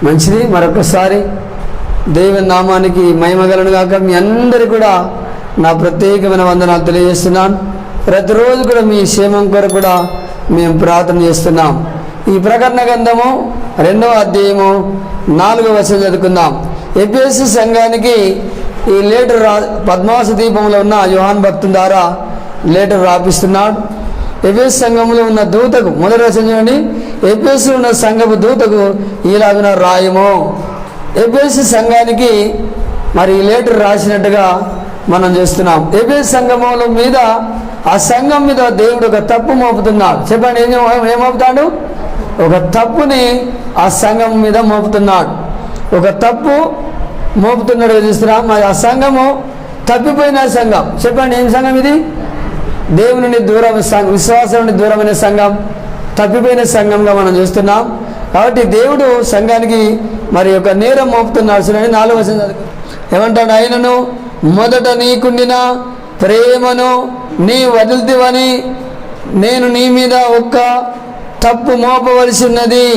మంచిది. మరొకసారి దేవుని నామానికి మహిమగలను గాక. మీ అందరికీ కూడా నా ప్రత్యేకమైన వందనాలు తెలియజేస్తున్నాను. ప్రతిరోజు కూడా మీ క్షేమం కొరకు కూడా మేము ప్రార్థన చేస్తున్నాం. ఈ ప్రకటన గ్రంథము 2వ అధ్యాయము 4వ వచనం చదువుకుందాం. ఎఫెసు సంఘానికి ఈ లెటర్ పద్మాస దీపంలో ఉన్న యోహాను భక్తుని ద్వారా లెటర్ రాపిస్తున్నాడు. ఎఫెసు సంఘంలో ఉన్న దూతకు మొదటి వచనం చూడండి. ఎఫెసులో ఉన్న సంఘపు దూతకు ఇలాగున రాయము. ఎఫెసు సంఘానికి మరి ఈ లెటర్ రాసినట్టుగా మనం చేస్తున్నాం. ఎఫెసు సంఘముల మీద, ఆ సంఘం మీద దేవుడు ఒక తప్పు మోపుతున్నాడు. చెప్పండి, ఏం మోపుతాడు? ఒక తప్పుని ఆ సంఘం మీద మోపుతున్నాడు. ఒక తప్పు మోపుతున్నాడు చూస్తున్నాం. మరి ఆ సంఘము తప్పిపోయిన సంఘం. చెప్పండి, ఏం సంఘం ఇది? దేవుని నుండి దూరం, విశ్వాసం నుండి దూరమైన సంఘం, తప్పిపోయిన సంఘంగా మనం చూస్తున్నాం. కాబట్టి దేవుడు సంఘానికి మరి ఒక నేరం మోపుతున్నాడు. చూడండి 4వ వచనం ఏమంటాడు? ఆయనను మొదట నీకుండిన ప్రేమను నీ వదులుతివని నేను నీ మీద ఒక్క తప్పు మోపవలసి ఉన్నది.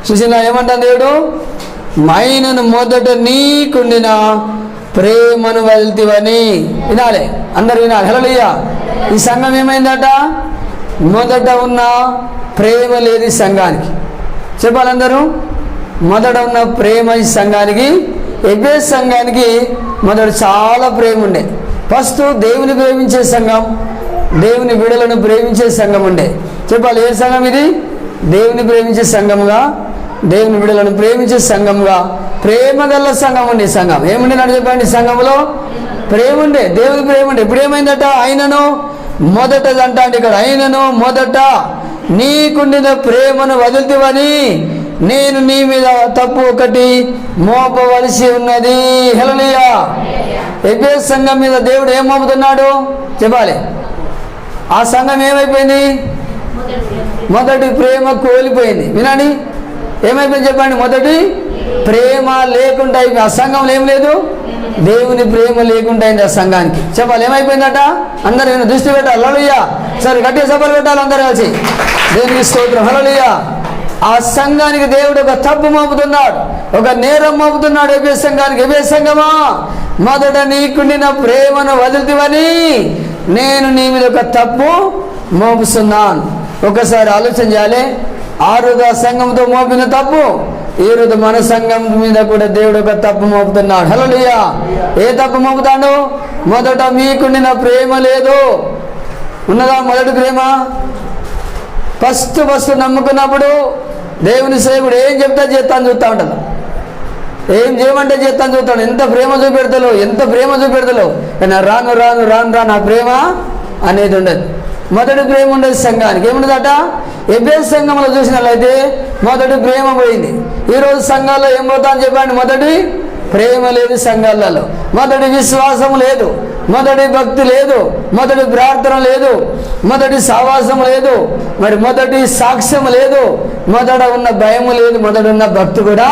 చూసినా ఏమంటాడు దేవుడు? ఆయనను మొదట నీకుండిన ప్రేమను వదులుతివని. వినాలి, అందరు వినాలి. హల్లెలూయా. ఈ సంఘం ఏమైందట? మొదట ఉన్న ప్రేమ లేదు ఈ సంఘానికి. చెప్పాలి అందరూ. మొదట ఉన్న ప్రేమ ఈ సంఘానికి, ఎఫెసు సంఘానికి మొదట చాలా ప్రేమ ఉండే. ఫస్ట్ దేవుని ప్రేమించే సంఘం, దేవుని బిడ్డలను ప్రేమించే సంఘం ఉండే. చెప్పాలి, ఏ సంఘం ఇది? దేవుని ప్రేమించే సంఘంగా, దేవుని బిడ్డలను ప్రేమించే సంఘంగా, ప్రేమ గల సంఘం ఉండే. సంఘం ఏముండే నాకు చెప్పండి? సంఘంలో ప్రేమ ఉండే, దేవుని ప్రేమ ఉండే. ఇప్పుడు ఏమైందట? ఆయనను మొదట అంటే ఇక్కడ ఆయనను మొదట నీకుండిన ప్రేమను వదులుతివని నేను నీ మీద తప్పు ఒకటి మోపవలసి ఉన్నది. హల్లెలూయా. ఎఫెసు సంఘం మీద దేవుడు ఏం మోపుతున్నాడు? చెప్పాలి. ఆ సంఘం ఏమైపోయింది? మొదటి ప్రేమ కోల్పోయింది. వినండి, ఏమైపోయింది చెప్పండి? మొదటి ప్రేమ లేకుండా అయిపోయింది. ఆ సంఘంలో ఏం లేదు? దేవుని ప్రేమ లేకుండా అయింది ఆ సంఘానికి. చెప్పాలి, ఏమైపోయిందట? అందరూ దృష్టి పెట్టాలి. హల్లెలూయా. సరే, గట్టిగా సభలు పెట్టాలి అందరూ కలిసి. దేవునికి స్తోత్రం. హల్లెలూయా. ఆ సంఘానికి దేవుడు ఒక తప్పు మోపుతున్నాడు, ఒక నేరం మోపుతున్నాడు ఎఫెసు సంఘానికి. ఎఫెసు సంఘమా, మొదట నీకుండిన ప్రేమను వదులుతివని నేను నీ మీద ఒక తప్పు మోపుతున్నాను. ఒకసారి ఆలోచన చేయాలి. ఆ రోజు ఆ సంఘంతో మోపిన తప్పు, ఈ రోజు మన సంఘం మీద కూడా దేవుడు ఒక తప్పు మోపుతున్నాడు. హల్లెలూయా. ఏ తప్పు మోపుతాడు? మొదట మీకుండిన ప్రేమ లేదు. ఉన్నదా మొదటి ప్రేమ? ఫస్ట్ నమ్ముకున్నప్పుడు దేవుని సేవకుడు ఏం చెప్తా చేస్తాను చూస్తూ ఉంటాను. ఏం చేయమంటే చేస్తాను చూస్తాను. ఎంత ప్రేమ చూపెడతలో, ఎంత ప్రేమ చూపెడతలో. కానీ రాను రాను రాను రాను ఆ ప్రేమ అనేది ఉండదు. మొదటి ప్రేమ ఉండదు సంఘానికి. ఏముండదట? ఎఫెసు సంఘంలో చూసినట్లయితే మొదటి ప్రేమ పోయింది. ఈరోజు సంఘాల్లో ఏం పోతా అని చెప్పండి? మొదటి ప్రేమ లేదు సంఘాలలో, మొదటి విశ్వాసం లేదు, మొదటి భక్తి లేదు, మొదటి ప్రార్థన లేదు, మొదటి సావాసం లేదు, మరి మొదటి సాక్ష్యం లేదు, మొదట ఉన్న భయము లేదు, మొదట ఉన్న భక్తి కూడా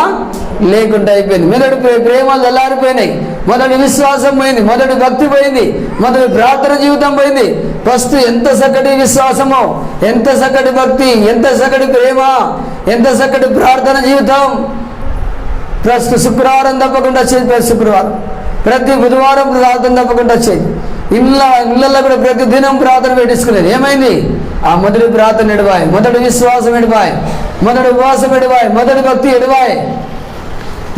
లేకుండా అయిపోయింది. మొదటి ప్రేమలు చల్లారిపోయినాయి, మొదటి విశ్వాసం పోయింది, మొదటి భక్తి పోయింది, మొదటి ప్రార్థన జీవితం పోయింది. ఫస్ట్ ఎంత చక్కటి విశ్వాసమో, ఎంత చక్కటి భక్తి, ఎంత చక్కటి ప్రేమ, ఎంత చక్కటి ప్రార్థన జీవితం. ప్రస్తుత శుక్రవారం తప్పకుండా వచ్చేది, ప్రతి శుక్రవారం, ప్రతి బుధవారం ప్రార్థన తప్పకుండా వచ్చేది. ఇళ్ళల్లో కూడా ప్రతి దినం ప్రార్థన పెట్టించుకునేది. ఏమైంది? ఆ మొదటి ప్రార్థన ఎడివాయి, మొదటి విశ్వాసం ఎడివాయి, మొదటి ఉపవాసం ఎడివాయి, మొదటి భక్తి ఎడివాయి,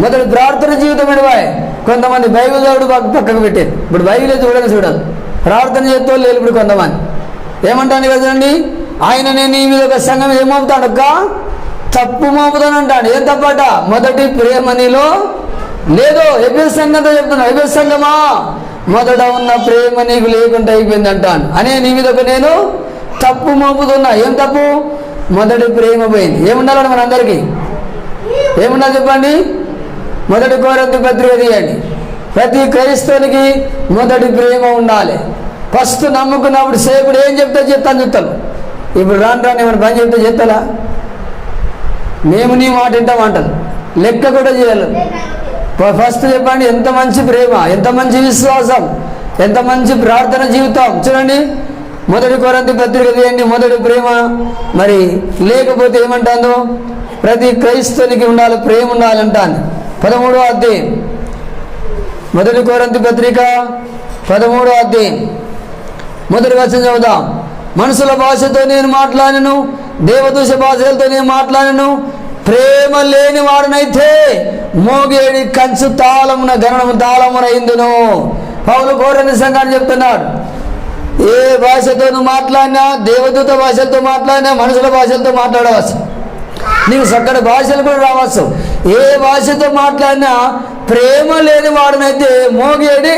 మొదటి ప్రార్థన జీవితం ఎడివాయి. కొంతమంది బైబిల్ చదువుడు పక్కకు పెట్టేది. ఇప్పుడు బైబిల్ చూడదు, ప్రార్థన చేస్తూ లేదు. ఇప్పుడు కొంతమంది ఏమంటాను కదండి? ఆయన నేను నీ మీద ఒక సంఘం ఏమవుతాడు? ఒక్క తప్పు మోపుతానంటాడు. ఏం తప్పట? మొదటి ప్రేమ నీలో లేదు. ఎఫెసు సంఘంతో చెప్తున్నా, ఎఫెసు సంఘమా, మొదట ఉన్న ప్రేమ నీకు లేకుండా అయిపోయింది అంటాను. అనే నీ మీద ఒక నేను తప్పు మోపుతున్నా. ఏం తప్పు? మొదటి ప్రేమ పోయింది. ఏముండాలండి మన అందరికీ? ఏముండాలి చెప్పండి? మొదటి కొరింథీ పత్రిక తీయండి. ప్రతి క్రైస్తవునికి మొదటి ప్రేమ ఉండాలి. ఫస్ట్ నమ్ముకున్నప్పుడు సేపుడు ఏం చెప్తా చెప్తాను చెప్తాను. ఇప్పుడు రాను రాను ఏమైనా పని చెప్తే చెప్తాలా? మేము నీ మాట వింటాం అంటారు. లెక్క కూడా చేయాలి. ఫస్ట్ చెప్పండి, ఎంత మంచి ప్రేమ, ఎంత మంచి విశ్వాసం, ఎంత మంచి ప్రార్థన జీవితం. చూడండి, మొదటి కొరింథీ పత్రిక తీయండి. మొదటి ప్రేమ మరి లేకపోతే ఏమంటాందో, ప్రతి క్రైస్తవునికి ఉండాలి, ప్రేమ ఉండాలంటాను. 13వ అధ్యాయం మొదటి కొరింథీ పత్రిక 13వ అధ్యాయం మొదటి వచనం చదువుదాం. మనుషుల భాషతో నేను మాట్లాడను, దేవదూష భాషలతో నేను మాట్లాడను, ప్రేమ లేని వాడనైతే మోగేడి కంచు తాళమున గణనము తాళమునైందును. పౌలు కోరని సంఘాన్ని చెప్తున్నాడు. ఏ భాషతో నువ్వు మాట్లాడినా, దేవదూత భాషలతో మాట్లాడినా, మనుషుల భాషలతో మాట్లాడవచ్చు, నీకు చక్కటి భాషలు కూడా రావచ్చు. ఏ భాషతో మాట్లాడినా ప్రేమ లేని వాడనైతే మోగేడి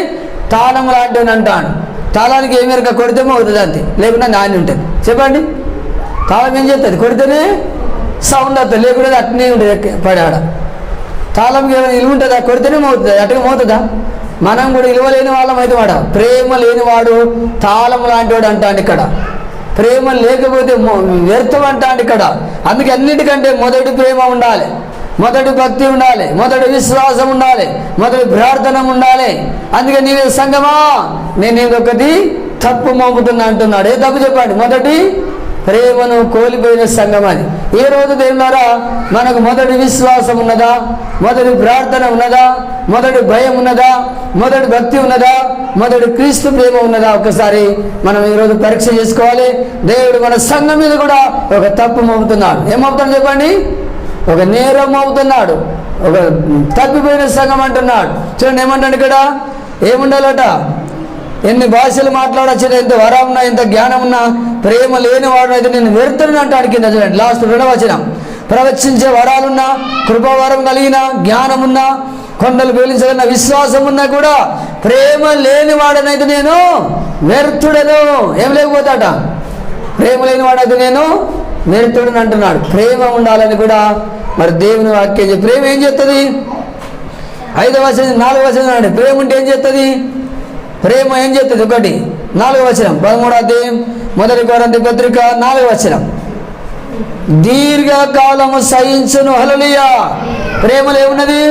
తాళం లాంటివని అంటాడు. తాళానికి ఏమేరక కొడితే మోగుతుంది, అంతే, లేకుండా నాని ఉంటుంది. చెప్పండి, తాళం ఏం చేస్తుంది? కొడితేనే సౌండ్ అవుతుంది, లేకుండా అట్నే ఉంటుంది పడాడ. తాళంకి ఏమైనా ఇల్లు ఉంటుందా? కొడితేనే మోగుతుంది, అటుగా మోగుతుందా? మనం కూడా ఇలువలేని వాళ్ళం అయితే వాడ. ప్రేమ లేనివాడు తాళం లాంటి వాడు అంటాడు ఇక్కడ. ప్రేమ లేకపోతే వ్యర్థం అంటాడు ఇక్కడ. అందుకే అన్నిటికంటే మొదటి ప్రేమ ఉండాలి, మొదటి భక్తి ఉండాలి, మొదటి విశ్వాసం ఉండాలి, మొదటి ప్రార్థన ఉండాలి. అందుకే నీవే సంగమా నేను ఒకటి తప్పు మోపుతున్నా అంటున్నాడు. ఏ తప్పు చెప్పండి? మొదటి ప్రేమను కోల్పోయిన సంఘం అది. ఏ రోజు దేవులారా మనకు మొదటి విశ్వాసం ఉన్నదా? మొదటి ప్రార్థన ఉన్నదా? మొదటి భయం ఉన్నదా? మొదటి భక్తి ఉన్నదా? మొదటి క్రీస్తు ప్రేమ ఉన్నదా? ఒకసారి మనం ఈరోజు పరీక్ష చేసుకోవాలి. దేవుడు మన సంఘం మీద కూడా ఒక తప్పు మోపుతున్నాడు. ఏం మోపుతాడు చెప్పండి? ఒక నేరం మోపుతున్నాడు, ఒక తప్పిపోయిన సంఘం అంటున్నాడు. చూడండి ఏమంటాడు ఇక్కడ, ఏముండాలట? ఎన్ని భాషలు మాట్లాడచ్చు, ఎంత వరం ఉన్నా, ఎంత జ్ఞానం ఉన్నా, ప్రేమ లేని వాడు అయితే నేను వ్యర్థుని అంటాడు. కింద చూడండి లాస్ట్ 2వ వచనం. ప్రవచించే వరాలున్నా, కృపావరం కలిగిన జ్ఞానమున్నా, కొండలు పేలించగలిగిన విశ్వాసం ఉన్నా కూడా ప్రేమ లేని వాడనైతే నేను వ్యర్థుడను. ఏం లేకపోతాట? ప్రేమ లేని వాడైతే నేను వ్యర్థుడని అంటున్నాడు. ప్రేమ ఉండాలని కూడా మరి దేవుని వాక్యం. ప్రేమ ఏం చేస్తుంది? 5వ వచనం 4వ వచనం అండి. ప్రేమ ఉంటే ఏం చేస్తుంది? ప్రేమ ఏం చేస్తుంది? 1 4వ వచనం 13వ అధ్యాయం మొదటి కొరింథీ పత్రిక 4వ వచనం. దీర్ఘకాలము సహించును. హల్లెలూయా. ప్రేమలో ఏమున్నది?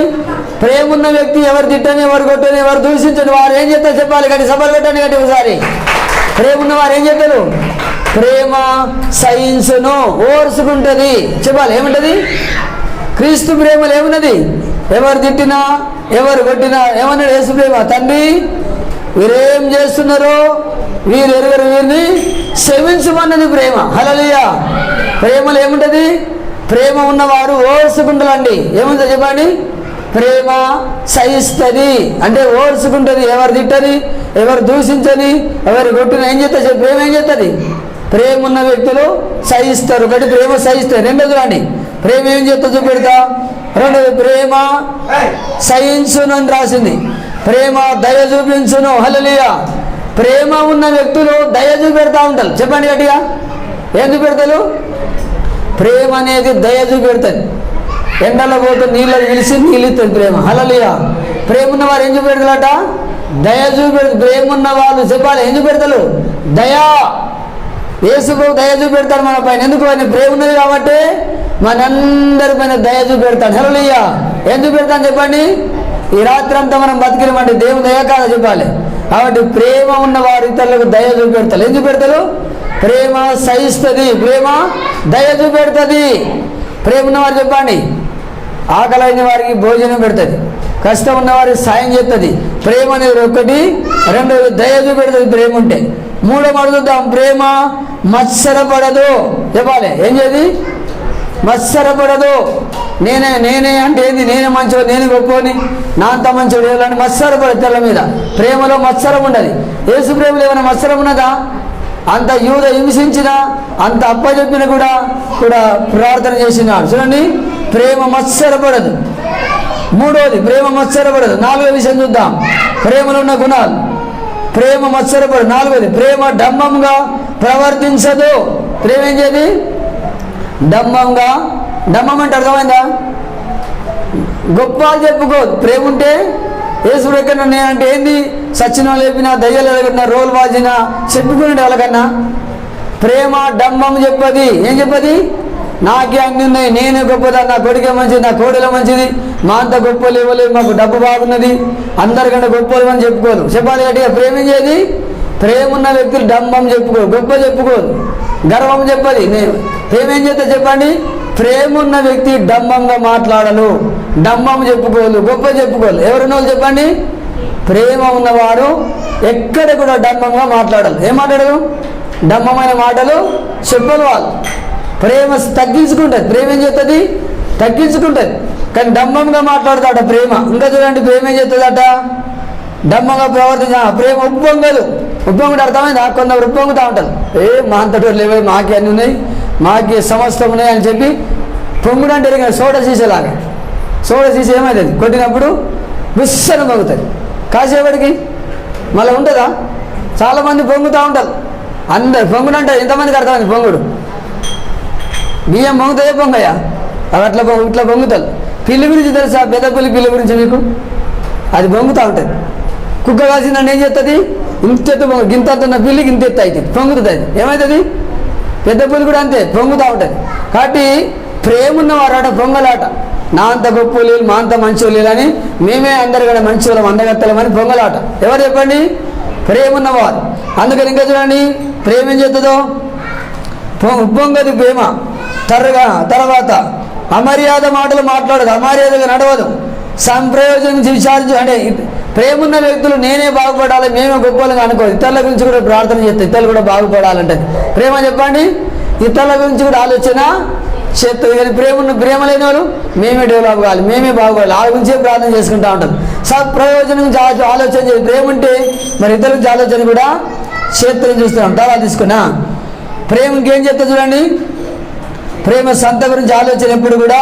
ప్రేమ ఉన్న వ్యక్తి ఎవరు తిట్టని, ఎవరు కొట్టని, ఎవరు దూషించని వారు ఏం చేస్తారు చెప్పాలి? గట్టి సభలు పెట్టండి గట్టి ఒకసారి. ప్రేమ ఉన్న వారు ఏం చేస్తారు? ప్రేమ సహించును, ఓర్చుకుంటుంది. చెప్పాలి ఏముంటది? క్రీస్తు ప్రేమలు ఏమున్నది? ఎవరు తిట్టినా, ఎవరు కొట్టినా ఏమన్నాడు యేసు ప్రేమ? తండ్రి వీరేం చేస్తున్నారో వీరు ఎరుగరు, వీరిని క్షమించమన్నది ప్రేమ. హల్లెలూయా. ప్రేమలో ఏముంటది? ప్రేమ ఉన్నవారు ఓర్చుకుంటారండి. ఏముందో చెప్పండి? ప్రేమ సహిస్తుంది అంటే ఓర్చుకుంటుంది. ఎవరు తిట్టని, ఎవరు దూషించని, ఎవరు కొట్టిన ఏం చేస్తుంది? ప్రేమ ఏం చేస్తుంది? ప్రేమ ఉన్న వ్యక్తులు సహిస్తారు. ఒకటి ప్రేమ సహిస్తారు. రెండోది రండి, ప్రేమ ఏం చేస్తా చూపెడతా. రెండోది ప్రేమ సహించును అని రాసింది. ప్రేమ దయ చూపించును. హల్లెలూయా. ప్రేమ ఉన్న వ్యక్తులు దయ చూపెడతా ఉంటారు. చెప్పండి గట్టిగా. ఏం చూపెడతారు? ప్రేమ అనేది దయ చూపెడుతుంది. ఎండలో పోతే నీళ్ళు పిలిచి నీళ్ళు ఇస్తుంది ప్రేమ. హల్లెలూయా. ప్రేమ ఉన్న వారు ఏం చూపెడతారట? దయ చూపెడతారు. ప్రేమ ఉన్న వాళ్ళు చెప్పాలి ఏం చూపెడతారు? దయా. యేసు దయ చూపెడతాడు మన పైన. ఎందుకు? ఆయన ప్రేమ ఉన్నది కాబట్టి మనందరి పైన దయ చూపెడతాడు. హల్లెలూయా. ఏం చూపెడతాను చెప్పండి? ఈ రాత్రి అంతా మనం బతికినమంటే దేవుని దయ కాదా చెప్పాలి. కాబట్టి ప్రేమ ఉన్న వారి ఇతరులకు దయ చూపెడతారు. ఏం చూపెడతారు? ప్రేమ సహిస్తుంది, ప్రేమ దయ చూపెడుతుంది. ప్రేమ ఉన్నవారు చెప్పండి, ఆకలైన వారికి భోజనం పెడుతుంది, కష్టం ఉన్న వారికి సాయం చేస్తుంది. ప్రేమ అనేది ఒకటి. రెండోది దయ చూపెడుతుంది ప్రేమ ఉంటే. మూడో అడుగుతాం, ప్రేమ మత్సరపడదు. చెప్పాలి ఏం చేది? మత్సరపడదు. నేనే అంటే ఏంది? నేనే మంచోడు, నేను గొప్పని, నా అంత మంచోడు అని మత్సరపడదు. తెల్ల మీద ప్రేమలో మత్సరం ఉండదు. యేసు ప్రేమలో ఏమైనా మత్సరం ఉన్నదా? అంత యూద హింసించిన, అంత అప్పచెప్పిన కూడా ప్రార్థన చేసినాడు. చూడండి, ప్రేమ మత్సరపడదు. మూడోది ప్రేమ మత్సరపడదు. 4వ విషయం చూద్దాం, ప్రేమలో ఉన్న గుణాలు. ప్రేమ మత్సరపడదు. 4వది ప్రేమ డంబంగా ప్రవర్తించదు. ప్రేమ ఏం చేయదు? డంబంగా. డంబం అంటే అర్థమైందా? గొప్ప చెప్పుకోదు. ప్రేమ ఉంటే యేసుడు ఎక్కడన్నా నేనంటే ఏంది? సచ్చినా లేపినా, దయ్యాలు ఎదగట్టినా, రోల్ వాజినా చెప్పుకునే వాళ్ళకన్నా. ప్రేమ డంబం చెప్పది. ఏం చెప్పది? నాకే అన్ని ఉన్నాయి, నేనే గొప్పదా, నా కొడుకే మంచిది, నా కోడల మంచిది, మా అంత గొప్పలు ఇవ్వలేదు, మాకు డబ్బు బాగున్నది, అందరికంటే గొప్పలు అని చెప్పుకోదు. చెప్పాలి గట్టిగా. ప్రేమ ఏం చేయది? ప్రేమ ఉన్న వ్యక్తులు డంబం చెప్పుకోరు, గొప్ప చెప్పుకోరు, గర్వం చెప్పది. నేను ప్రేమ ఏం చేస్తా చెప్పండి? ప్రేమ ఉన్న వ్యక్తి డంబంగా మాట్లాడలు, డంబం చెప్పుకోలు, గొప్ప చెప్పుకోలు. ఎవరున్నోళ్ళు చెప్పండి? ప్రేమ ఉన్నవారు ఎక్కడ కూడా డంబంగా మాట్లాడరు. ఏం మాట్లాడరు? డంబమైన మాటలు చెప్పరు వాళ్ళు. ప్రేమ తగ్గించుకుంటుంది. ప్రేమ ఏం చేస్తుంది? తగ్గించుకుంటుంది. కానీ డంబంగా మాట్లాడతాడ ప్రేమ. ఇంకా చూడండి, ప్రేమ ఏం చేస్తుందట? డంబంగా ప్రవర్తించ. ప్రేమ ఉప్పొంగదు. ఉప్పొంగుడు అర్థమైంది? కొందరు ఉప్పొంగుతూ ఉంటారు. మా అంతటోళ్ళు లేవే, మాకి అన్నీ ఉన్నాయి, మాకి సమస్తం ఉన్నాయి అని చెప్పి పొంగుడు అంటే సోడా సీసేలాగా. సోడా సీసే ఏమవుతుంది? కొట్టినప్పుడు విస్సన పొంగుతుంది. కాసేపటికి మళ్ళీ ఉంటుందా? చాలామంది పొంగుతూ ఉంటారు. అందరు పొంగుడు అంటే ఎంతమందికి అర్థమైంది? పొంగుడు బియ్యం పొంగుతాయే పొంగయ్యా, అవి అట్లా ఇట్లా పొంగుతారు. పిల్లి గురించి తెలుసా? పెద్ద పిల్లి గురించి మీకు? అది పొంగుతూ ఉంటుంది. కుక్క కాసిందంటే ఏం చేస్తుంది? ఇంతెత్తు గింతంతున్న పిల్లికి ఇంత ఎత్తు అవుతుంది, పొంగుతుంది. అది ఏమవుతుంది? పెద్ద పులి కూడా అంతే, పొంగుతూ ఉంటుంది. కాబట్టి ప్రేమ ఉన్నవారాట పొంగలాట. నా అంత గొప్ప లేదు, మా అంత మంచి లేదు అని, మేమే అందరు కూడా మంచి వాళ్ళం, అందగత్తలేమని పొంగలాట. ఎవరు చెప్పండి? ప్రేమ ఉన్నవారు. అందుకని ఇంకా చూడండి, ప్రేమ ఏం చేస్తుందో? ఉప్పొంగదు ప్రేమ. తర్వాత అమర్యాద మాటలు మాట్లాడదు, అమర్యాదగా నడవదు, సంప్రయోజనం విచారించు. అంటే ప్రేమ ఉన్న వ్యక్తులు నేనే బాగుపడాలి, మేమే గొప్పలుగా అనుకోదు. ఇతరుల గురించి కూడా ప్రార్థన చేస్తే ఇతరులు కూడా బాగుపడాలంటే ప్రేమ చెప్పండి. ఇతరుల గురించి కూడా ఆలోచన చేస్తుంది. కానీ ప్రేమ లేని వాళ్ళు మేమే డెవలప్ కావాలి, మేమే బాగుపడాలి, ఆ గురించే ప్రార్థన చేసుకుంటూ ఉంటాం. సత్ప్రయోజనం గురించి ఆలోచన చేయాలి. ప్రేమ ఉంటే మరి ఇతరుల గురించి ఆలోచన కూడా చేతులు చూస్తున్నాం. తర్వాత తీసుకున్నా ప్రేమ ఇంకేం చెప్తా చూడండి. ప్రేమ సంత గురించి ఆలోచన ఎప్పుడు కూడా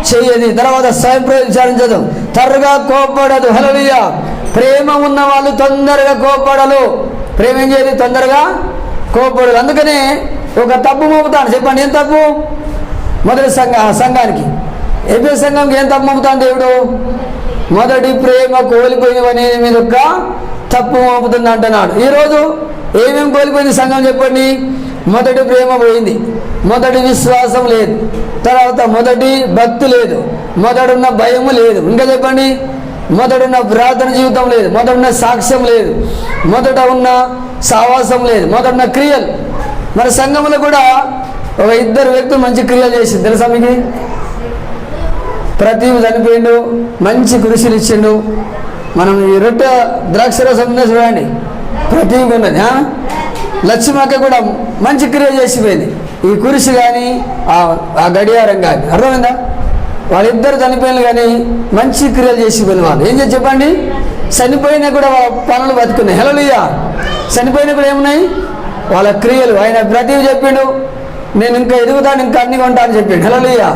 చెయ్యదు. తర్వాత స్వయం విచారించదు, త్వరగా కోపడదు. హల్లెలూయా. ప్రేమ ఉన్న వాళ్ళు తొందరగా కోపడలు. ప్రేమ ఏం చేయదు? తొందరగా కోపడదు. అందుకనే ఒక తప్పు మోపుతాను. చెప్పండి, ఏం తప్పు? మొదటి సంఘానికి ఎఫెసు సంఘంకి ఏం తప్పు మోపుతాను దేవుడు? మొదటి ప్రేమ కోల్పోయినవనే మీద ఒక తప్పు మోపుతుంది అంటున్నాడు. ఈరోజు ఏమేమి కోల్పోయింది సంఘం చెప్పండి? మొదటి ప్రేమ పోయింది, మొదటి విశ్వాసం లేదు, తర్వాత మొదటి భక్తి లేదు, మొదడున్న భయము లేదు. ఇంకా చెప్పండి, మొదడున్న ప్రార్థన జీవితం లేదు, మొదడున్న సాక్ష్యం లేదు, మొదట ఉన్న సావాసం లేదు, మొదడున్న క్రియలు. మన సంఘంలో కూడా ఒక ఇద్దరు వ్యక్తులు మంచి క్రియలు చేసింది తెలుసా మీకు? ప్రతి చనిపోయిండు, మంచి కృషిలు ఇచ్చిండు. మనం ఈ రొట్టె ద్రాక్ష రసం చూడండి, ప్రతి ఉన్నది. లక్ష్మక్క కూడా మంచి క్రియ చేసిపోయింది. ఈ కురిసి కానీ ఆ గడియారం కానీ, అర్థమైందా? వాళ్ళిద్దరు చనిపోయిన కానీ మంచి క్రియలు చేసిపోయిన వాళ్ళు. ఏం చేసి చెప్పండి? చనిపోయినా కూడా వాళ్ళ పనులు బతుకున్నాయి. హల్లెలూయా. చనిపోయినా కూడా ఏమున్నాయి? వాళ్ళ క్రియలు. ఆయన ప్రతివి చెప్పిండు, నేను ఇంకా ఎదుగుతాను, ఇంకా అన్ని కొంటా అని చెప్పిండు. హల్లెలూయా.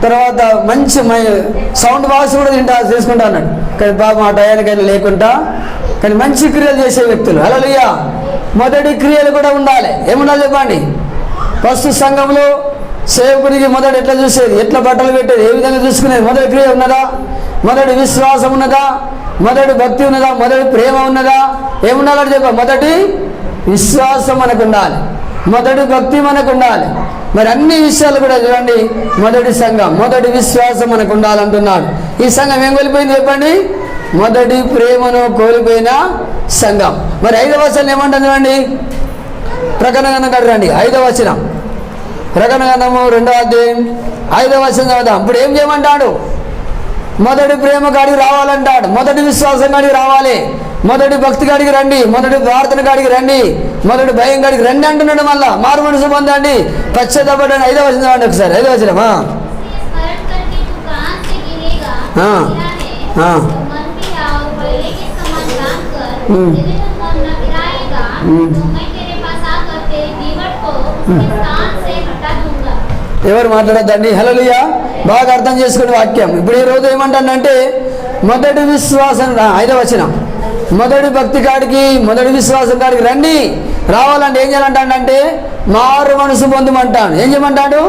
తర్వాత మంచి సౌండ్ బాక్స్ కూడా చేసుకుంటా అన్నాడు. కానీ పాపం ఆ టయానికైనా లేకుండా కానీ మంచి క్రియలు చేసే వ్యక్తులు. హల్లెలూయా. మొదటి క్రియలు కూడా ఉండాలి. ఏముండాలి చెప్పండి? ఫస్ట్ సంఘంలో సేవకుడికి మొదటి ఎట్లా చూసేది, ఎట్లా బట్టలు పెట్టేది, ఏ విధంగా చూసుకునేది? మొదటి క్రియ ఉన్నదా? మొదటి విశ్వాసం ఉన్నదా? మొదటి భక్తి ఉన్నదా? మొదటి ప్రేమ ఉన్నదా? ఏముండాలని చెప్ప? మొదటి విశ్వాసం మనకు ఉండాలి, మొదటి భక్తి మనకు ఉండాలి. మరి అన్ని విషయాలు కూడా చూడండి, మొదటి సంఘం, మొదటి విశ్వాసం మనకు ఉండాలంటున్నాడు. ఈ సంఘం ఏం కోల్పోయింది చెప్పండి? మొదటి ప్రేమను కోల్పోయిన సంఘం. మరి 5వ వచనం ఏమంటుంది చూడండి, ప్రకటన గ్రంథం రండి. 5వ వచనం, ప్రకటన గ్రంథము 2వ అధ్యాయం 5వ వచనం చదువుదాం. ఇప్పుడు ఏం చేయమంటాడు? మొదటి ప్రేమ కాడికి రావాలంటాడు, మొదటి విశ్వాసం కాడికి రావాలి, మొదటి భక్తి కాడికి రండి, మొదటి ప్రార్థన కాడికి రండి, మొదటి భయం కాడికి రండి అంటున్నాడు. మళ్ళా మారు మనసు పొందండి, పశ్చాత్తాపడండి. 5వ వచనం చదవండి ఒకసారి. 5వ వచనం ఎవరు మాట్లాడద్దండి. హల్లెలూయా. బాగా అర్థం చేసుకునే వాక్యం. ఇప్పుడు ఈ రోజు ఏమంటానంటే, మొదటి విశ్వాసం 5వ వచనం, మొదటి భక్తి కాడికి, మొదటి విశ్వాసం కాడికి రండి. రావాలంటే ఏం చేయాలంటాడంటే మారు మనసు పొందమంటాడు. ఏం చేయమంటాడు?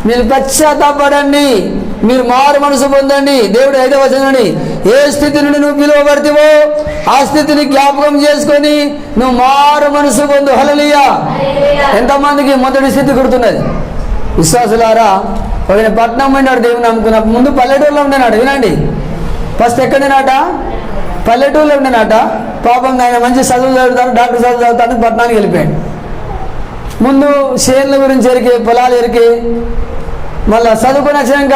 మీరు పశ్చాత్తాపడండి, మీరు మారు మనసు పొందండి. దేవుడు 5వ వచనం, ఏ స్థితి నుండి నువ్వు పిలువబడితేవో ఆ స్థితిని జ్ఞాపకం చేసుకొని నువ్వు మారు మనసు పొందు. హల్లెలూయా. ఎంతమందికి మొదటి స్థితి గుర్తున్నది? విశ్వాసులారా, ఒక పట్నం పోయినాడు దేవుని నమ్ముకున్న ముందు పల్లెటూరులో ఉండేనాడు. వినండి, ఫస్ట్ ఎక్కడేనాట? పల్లెటూరులో ఉండేనాట. పాపం ఆయన మంచి చదువు చదువుతాను, డాక్టర్ చదువు చదువుతాను, పట్టణానికి వెళ్ళిపోయాడు. ముందు చేన్ల గురించి ఎరికే, పొలాలు ఎరికే, మళ్ళీ చదువుకొని వచ్చినాక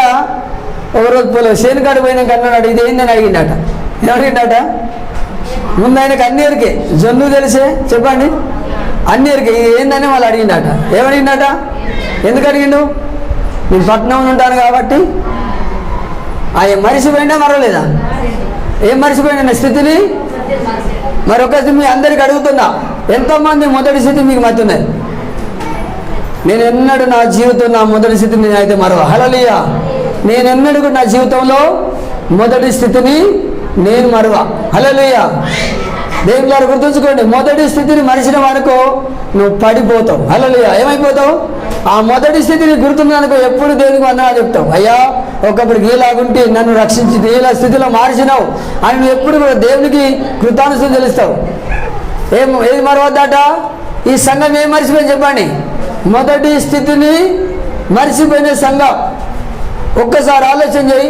ఒకరోజు చేను కాడికి పోయినాక అన్నాడు, ఇది ఏందని అడిగిండట. ఏమడిగిండట? ముందు ఆయనకు అన్ని ఎరికే, జొన్ను తెలిసే, చెప్పండి, అన్ని ఎరికే, ఇది ఏందని వాళ్ళు అడిగిండట. ఏమడిగిండట? ఎందుకు అడిగిండు? నేను పట్టణంలో ఉంటాను కాబట్టి. ఆయన మరిచిపోయిందా మరవలేదా? ఏం మరిచిపోయిన స్థితిని? మరొకటి మీ అందరికి అడుగుతున్నా, ఎంతోమంది మొదటి స్థితి మీకు మర్తున్నది. నేను ఎన్నడూ నా జీవితం నా మొదటి స్థితిని నేనైతే మరవ. హల్లెలూయా. నేను ఎన్నడూ నా జీవితంలో మొదటి స్థితిని నేను మరవ. హల్లెలూయా. దేవుని గారు గుర్తుంచుకోండి, మొదటి స్థితిని మరిచిన వరకు నువ్వు పడిపోతావు. హల్లెలూయా. ఏమైపోతావు? ఆ మొదటి స్థితిని గుర్తున్నదనుకో ఎప్పుడు దేవునికి వందనాలు చెప్తావు. అయ్యా, ఒకప్పుడు గీలాగుంటే నన్ను రక్షించి ఇలా స్థితిలో మార్చినావు అని నువ్వు ఎప్పుడు కూడా దేవునికి కృతజ్ఞతలు తెలుస్తావు. ఏది మరవద్దట? ఈ సంఘం ఏం మర్చిపోయింది చెప్పండి? మొదటి స్థితిని మర్చిపోయిన సంఘం. ఒక్కసారి ఆలోచన చేయి.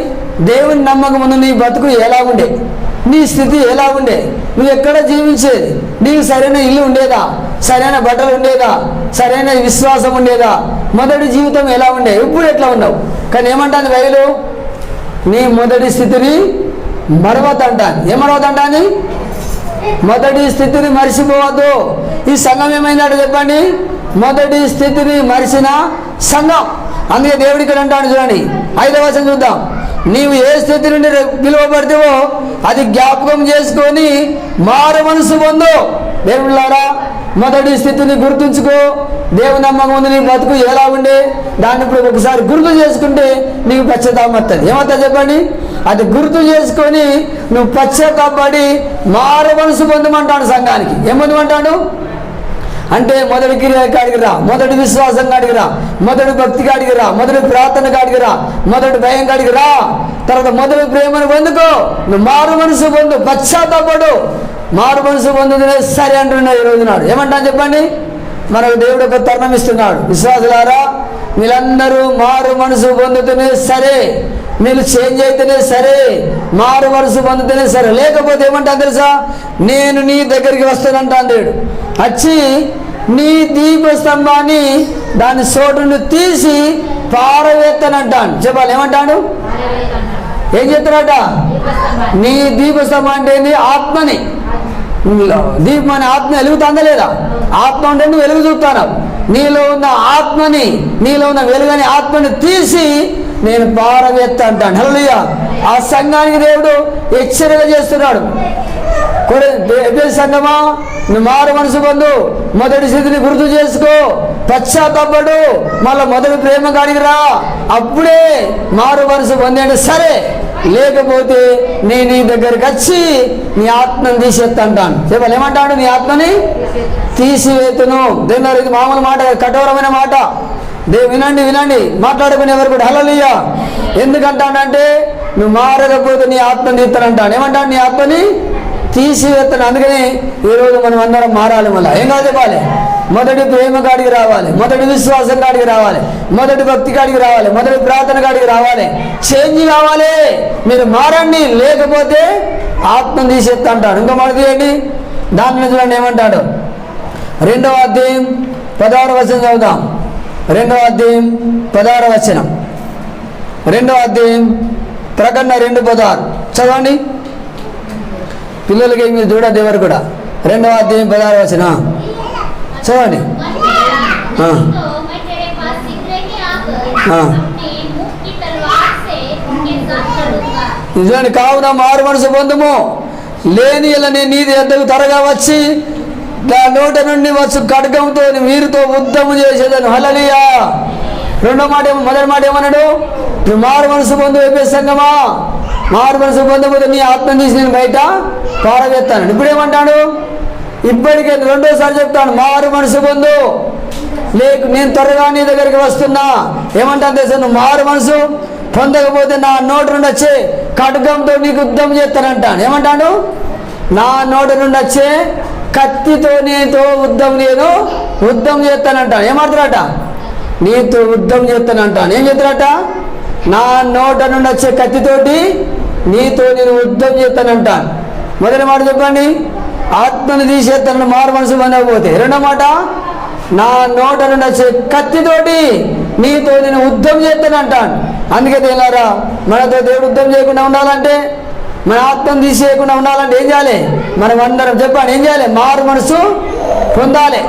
దేవుని నమ్మకం ముందు నీ బతుకు ఎలా ఉండే, నీ స్థితి ఎలా ఉండే, నువ్వు ఎక్కడ జీవించేది, నీకు సరైన ఇల్లు ఉండేదా, సరైన బట్టలు ఉండేదా, సరైన విశ్వాసం ఉండేదా, మొదటి జీవితం ఎలా ఉండే, ఇప్పుడు ఎట్లా ఉన్నావు? కానీ ఏమంటాను బైబిలు? నీ మొదటి స్థితిని మరవద్దంటాను. ఏమరవద్దంటాను? మొదటి స్థితిని మర్చిపోవద్దు. ఈ సంఘం ఏమైందంటే చెప్పండి, మొదటి స్థితిని మరిచిన సంఘం. అందుకే దేవుడి ఇక్కడ అంటాడు చూడండి, 5వ వచనం చూద్దాం. నీవు ఏ స్థితి నుండి పిలువబడితేవో అది జ్ఞాపకం చేసుకొని మారు మనసు పొందు. దేవుళ్ళారా, మొదటి స్థితిని గుర్తుంచుకో. దేవుని నమ్మకం ఉంది, నీ బతుకు ఎలా ఉండే దాన్ని ఇప్పుడు ఒకసారి గుర్తు చేసుకుంటే నీకు పశ్చాత్తాపం వస్తుంది. ఏమవుతుంది చెప్పండి? అది గుర్తు చేసుకొని నువ్వు పశ్చాత్తాపడి మారు మనసు పొందమంటాడు సంఘానికి. ఏం పొందమంటాడు అంటే మొదటి క్రియ కాడికి రా, మొదటి విశ్వాసం కాడికి రా, మొదటి భక్తి కాడికి రా, మొదటి ప్రార్థన కాడికి రా, మొదటి భయం కాడికి రా, తర్వాత మొదటి ప్రేమను పొందుకో. నువ్వు మారు మనసు పొందు, పశ్చాత్తాపడు. మారు మనసు పొందుతూనే సరే అంటున్నాడు ఈ రోజు నాడు. ఏమంటాను చెప్పండి? మనకు దేవుడు ఒక తరుణం ఇస్తున్నాడు. విశ్వాసులారా, వీళ్ళందరూ మారు మనసు పొందుతూనే సరే, మీరు చేంజ్ అయితేనే సరే, మారు మనసు పొందుతూనే సరే. లేకపోతే ఏమంటా తెలుసా? నేను నీ దగ్గరికి వస్తానంటాను దేవుడు. వచ్చి నీ దీపస్తంభాన్ని దాని చోటును తీసి పారవేత్తనంటాను. చెప్పాలి, ఏమంటాడు? ఏం చెప్తాడట? నీ దీపస్తంభం అంటే ఆత్మని, దీపం అనే ఆత్మ వెలుగుతుందా లేదా? ఆత్మ అంటే నువ్వు వెలుగు చూస్తాను. నీలో ఉన్న ఆత్మని, నీలో ఉన్న వెలుగని ఆత్మని తీసి నేను పారవేత్త అంటాను. హల్లెలూయా. ఆ సంఘానికి దేవుడు హెచ్చరిక చేస్తున్నాడు. సంఘమా, నువ్వు మారు మనసు పొందు, మొదటి స్థితిని గుర్తు చేసుకో, పశ్చాత్తాపడు, మళ్ళీ మొదటి ప్రేమ కాడికి రా, అప్పుడే మారు మనసు పొందండి సరే. లేకపోతే నేను నీ దగ్గరికి వచ్చి నీ ఆత్మని తీసేస్తా అంటాను. చెప్పాలి, ఏమంటాడు? నీ ఆత్మని తీసివేతును. దేవుని ఇది మామూలు మాట, కఠోరమైన మాట. వినండి వినండి, మాట్లాడుకునే ఎవరు కూడా. హల్లెలూయా. ఎందుకంటానంటే నువ్వు మారకపోతే నీ ఆత్మని తీస్తానంటాను. ఏమంటాడు? నీ ఆత్మని తీసివేస్తాను. అందుకని ఈరోజు మనం అందరం మారాలి. మళ్ళీ ఏం కాదు చెప్పాలి? మొదటి ప్రేమ కాడికి రావాలి, మొదటి విశ్వాసం కాడికి రావాలి, మొదటి భక్తి కాడికి రావాలి, మొదటి ప్రార్థన కాడికి రావాలి. చేంజ్ కావాలి. మీరు మారండి, లేకపోతే ఆత్మను తీసేస్తా అంటాడు. ఇంకో మాట తీయండి, దాంట్లో చూడండి ఏమంటాడు? 2వ అధ్యాయం 16వ వచనం చదువుదాం. 2వ అధ్యాయం 16వ వచనం. 2వ అధ్యాయం ప్రకటన 2:16 చదవండి. పిల్లలకి మీరు చూడద్దు ఎవరు కూడా. 2వ అధ్యాయం 16వ వచనం చదవండి. నిజాన్ని కావున మారు మనసు పొందుము, లేని ఇలా నేను నీది ఎద్దకు త్వరగా వచ్చి నా నోట నుండి వచ్చు ఖడ్గంతో వీరితో యుద్ధము చేసేదాన్ని. హల్లెలూయా. రెండో మాట మొదటి మాట ఏమన్నాడు? నువ్వు మారు మనసు పొందు. అయిపోయే సంగమా, మారు మనసు పొందకపోతే నీ ఆత్మను తీసి నేను బయట పారవేస్తాను. ఇప్పుడేమంటాడు? ఇప్పటికే రెండోసారి చెప్తాను, మారు మనసు పొందు. నేను త్వరగా నీ దగ్గరికి వస్తున్నా. ఏమంటాను తెలుసా? నువ్వు మారు మనసు పొందకపోతే నా నోటి నుండి వచ్చే ఖడ్గంతో నీకు యుద్ధం చేస్తానంటాను. ఏమంటాడు? నా నోటి నుండి వచ్చే కత్తితో నీతో యుద్ధం చేస్తానంటాను. ఏమంటారట? నీతో యుద్ధం చేస్తానంటాను. ఏం చెప్తారట? నా నోట నుండి వచ్చే కత్తితోటి నీతో నేను యుద్ధం చేస్తానంటాను. మొదటి మాట చెప్పండి, ఆత్మను తీసేస్తానని మారు మనసు పొందకపోతే. రెండో మాట, నా నోట నుండి వచ్చే కత్తితోటి నీతో నేను యుద్ధం చేస్తాను అంటాను. అందుకే దేవులారా, మనతో దేవుడు యుద్ధం చేయకుండా ఉండాలంటే, మన ఆత్మను తీసేయకుండా ఉండాలంటే ఏం చేయాలి? మనం అందరం చెప్పండి, ఏం చేయాలి? మారు మనసు పొందాలి,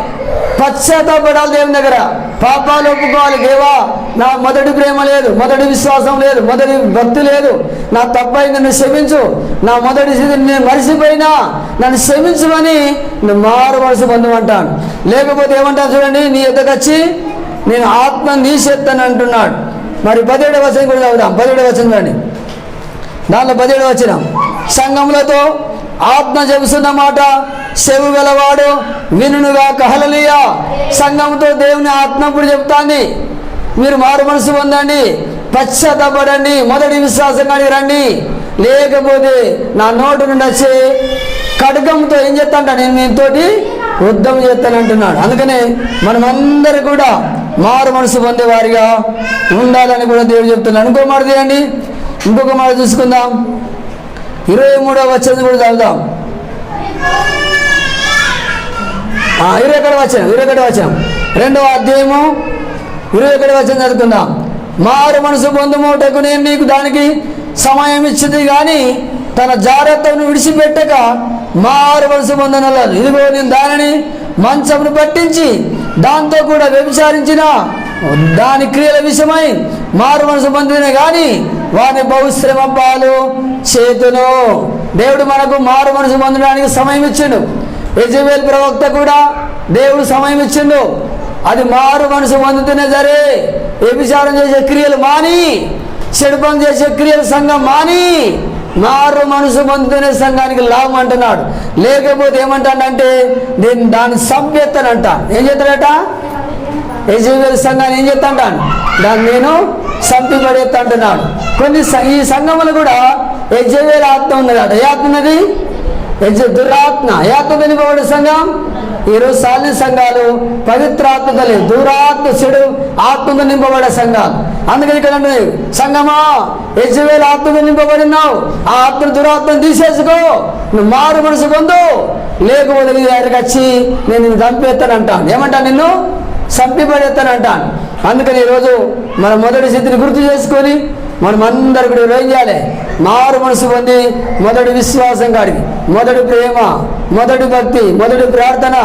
పశ్చాత్తాపడాలి దేవుని దగ్గర, పాపాలు ఒప్పుకోవాలి. దేవా, నా మొదటి ప్రేమ లేదు, మొదటి విశ్వాసం లేదు, మొదటి భక్తి లేదు, నా తప్పైంది, నన్ను క్షమించు, నా మొదటి స్థితిని నేను మరిచిపోయినా నన్ను క్షమించమని మారు మనసు పొందమంటాను. లేకపోతే ఏమంటాను చూడండి, నీ ఎద్దకు వచ్చి నేను ఆత్మను తీసేస్తాను అంటున్నాడు. మరి 17వ వచనం కూడా చదువుదాం. 17వ వచనం రండి, దాంట్లో 17వ వచనం, సంఘములతో ఆత్మ చెబుతున్న మాట చెవు గలవాడు వినుగా. హల్లెలూయా. సంఘంతో దేవుని ఆత్మ ఇప్పుడు చెప్తాంది, మీరు మారు మనసు పొందండి, పశ్చాత్తాపడండి, మొదటి విశ్వాసం కానీ రండి. లేకపోతే నా నోటి నుండి వచ్చే ఖడ్గంతో ఏం చేస్తాంట, నేను మీతోటి యుద్ధం చేస్తాను అంటున్నాడు. అందుకనే మనమందరూ కూడా మారు మనసు పొందేవారిగా ఉండాలని కూడా దేవుడు చెప్తున్నాడు. ఇంకో మాట తీయండి, ఇంకొక మాట చూసుకుందాం. 23వ వచనం కూడా చదువుదాం. 21వ వచనం 2వ అధ్యాయము 21వ వచనం చదువుకుందాం. మారు మనసు పొందుమోటకు నేను నీకు దానికి సమయం ఇచ్చింది కానీ తన జాగ్రత్తను విడిచిపెట్టక మారు మనసు పొందనలేదు. ఇదిగో నేను దానిని మంచమును పట్టించి దాంతో కూడా వ్యభిచారించిన దాని క్రియల విషయమై మారు మనసు పొందిన కానీ వారిని బహుశ్రమ పాలు చేతును. దేవుడు మనకు మారు మనసు పొందడానికి సమయం ఇచ్చిండు. యెజబెల్ ప్రవక్త కూడా దేవుడు సమయం ఇచ్చిండు. అది మారు మనసు పొందుతూనే సరే, వ్యభిచారం చేసే క్రియలు మాని, చెడు పని చేసే క్రియలు సంఘం మాని, మారు మనసు పొందుతూనే సంఘానికి లాభం అంటున్నాడు. లేకపోతే ఏమంటాడంటే నేను దాన్ని సంపెత్తానంట. ఏం చేస్తాడట? యెజబెల్ సంఘాన్ని ఏం చేస్తాంటాను, దాన్ని నేను సంపిపడేస్తా అంటున్నాడు. ఈ సంఘములు కూడా యెజబెల్ ఆత్మ ఉన్నదట. ఏ ఆత్మ ఉన్నది? దురాత్మ. ఏ ఆత్మతో నింపబడే సంఘం? ఈరోజు సాలిన సంఘాలు పవిత్రాత్మతో లేదు, దురాత్మ చెడు ఆత్మతో నింపబడే సంఘాలు. అందుకని ఇక్కడ అంటే సంఘమా, యెజబెల్ ఆత్మతో నింపబడినావు, ఆ ఆత్మ దురాత్మను తీసేసుకో, నువ్వు మారు మనసు పొందు. లేకపోతే నీ దగ్గరికి వచ్చి నేను నిన్ను చంపేస్తాను అంటాను. ఏమంటాను? నిన్ను చంపిపడేస్తాను అంటాను. అందుకని ఈరోజు మన మొదటి స్థితిని గుర్తు చేసుకొని మనం అందరు కూడా ఏం చేయాలి? మారు మనసు పొంది మొదటి విశ్వాసం కాడికి, మొదటి ప్రేమ, మొదటి భక్తి, మొదటి ప్రార్థన,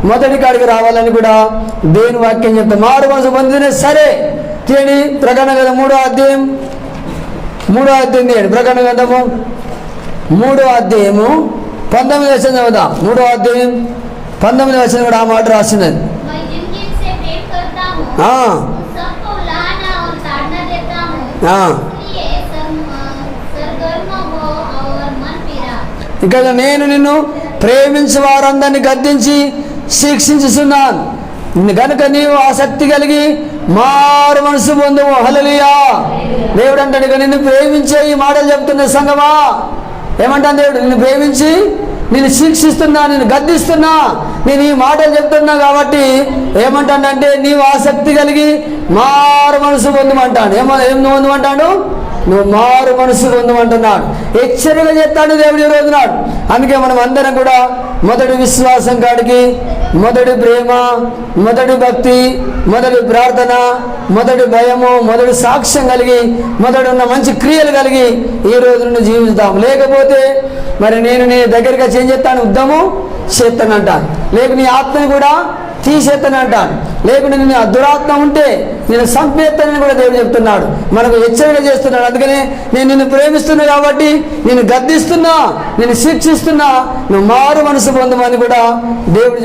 మొదటి కాడికి రావాలని కూడా దేవుని వాక్యం చెప్తాం. మారు మనసు పొందితేనే సరే. తీయండి ప్రకటన గ్రంథం 3వ అధ్యాయం తీయండి. ప్రకటన గ్రంథము 3వ అధ్యాయము 19వ వచనం చదువుదాం. 3వ అధ్యాయం 19వ వచనం కూడా ఆ మాట రాసినది. ఇక్కడ నేను నిన్ను ప్రేమించే వారందరినీ గద్దించి శిక్షించుతున్నాను కనుక నీవు ఆసక్తి కలిగి మారు మనసు పొందుము. హల్లెలూయా. దేవుడు అంటాడు, ఇక నిన్ను ప్రేమించే ఈ మాటలు చెప్తున్న సంగమా. ఏమంటాను దేవుడు? నిన్ను ప్రేమించి నేను శిక్షిస్తున్నా, నేను గద్దిస్తున్నా, నేను ఈ మాటలు చెప్తున్నా కాబట్టి ఏమంటాడంటే నీవు ఆసక్తి కలిగి మారు మనసు పొందమంటాడు. ఏం పొందమంటాడు? నువ్వు మారు మనసు పొందమంటున్నాడు. హెచ్చరిక చేస్తాడు దేవుడు ఈ రోజునాడు. అందుకే మనం అందరం కూడా మొదటి విశ్వాసం కాడికి, మొదటి ప్రేమ, మొదటి భక్తి, మొదటి ప్రార్థన, మొదటి భయము, మొదటి సాక్ష్యం కలిగి, మొదటి ఉన్న మంచి క్రియలు కలిగి ఈ రోజు నుండి జీవిస్తాం. లేకపోతే మరి నేను నీ దగ్గరికి వచ్చి ఏం చేస్తాను? యుద్ధము చేస్తానంటాను. లేక నీ ఆత్మని కూడా తీసేస్తానంటాను. లేకుంటే నేను దురాత్మ ఉంటే నేను సంపేస్తానని కూడా దేవుడు చెప్తున్నాడు, మనకు హెచ్చరిక చేస్తున్నాడు. అందుకనే నేను నిన్ను ప్రేమిస్తున్నా కాబట్టి నేను గద్దిస్తున్నా, నేను శిక్షిస్తున్నా, నువ్వు మారు మనసు పొందమని కూడా దేవుడు